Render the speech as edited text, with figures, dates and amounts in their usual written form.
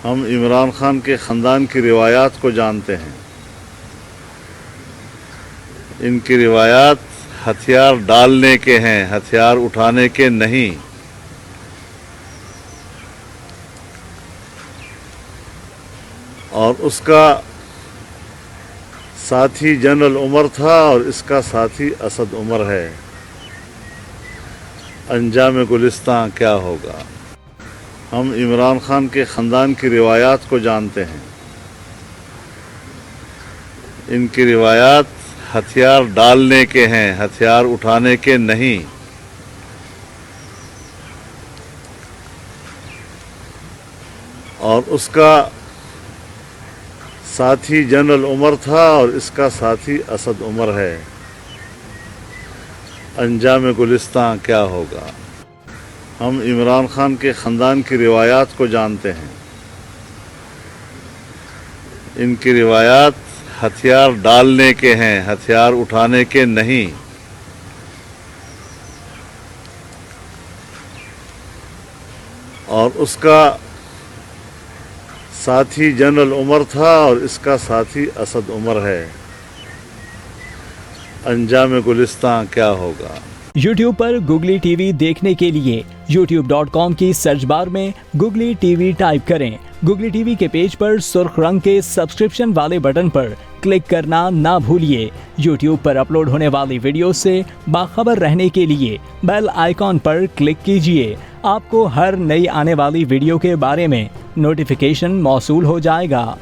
ہم عمران خان کے خاندان کی روایات کو جانتے ہیں۔ ان کی روایات ہتھیار ڈالنے کے ہیں، ہتھیار اٹھانے کے نہیں۔ اور اس کا ساتھی جنرل عمر تھا اور اس کا ساتھی اسد عمر ہے۔ انجام گلستاں کیا ہوگا؟ ہم عمران خان کے خاندان کی روایات کو جانتے ہیں۔ ان کی روایات ہتھیار ڈالنے کے ہیں، ہتھیار اٹھانے کے نہیں۔ اور اس کا ساتھی جنرل عمر تھا اور اس کا ساتھی اسد عمر ہے۔ انجام گلستاں کیا ہوگا؟ ہم عمران خان کے خاندان کی روایات کو جانتے ہیں۔ ان کی روایات ہتھیار ڈالنے کے ہیں، ہتھیار اٹھانے کے نہیں۔ اور اس کا ساتھی جنرل عمر تھا اور اس کا ساتھی اسد عمر ہے۔ انجام گلستاں کیا ہوگا؟ یوٹیوب پر گوگلی ٹی وی دیکھنے کے لیے youtube.com کی سرچ بار میں گوگلی ٹی وی ٹائپ کریں۔ گوگلی ٹی وی کے پیج پر سرخ رنگ کے سبسکرپشن والے بٹن پر کلک کرنا نہ بھولیے۔ یوٹیوب پر اپلوڈ ہونے والی ویڈیو سے باخبر رہنے کے لیے بیل آئیکن پر کلک کیجیے۔ آپ کو ہر نئی آنے والی ویڈیو کے بارے میں نوٹیفیکیشن موصول ہو جائے گا۔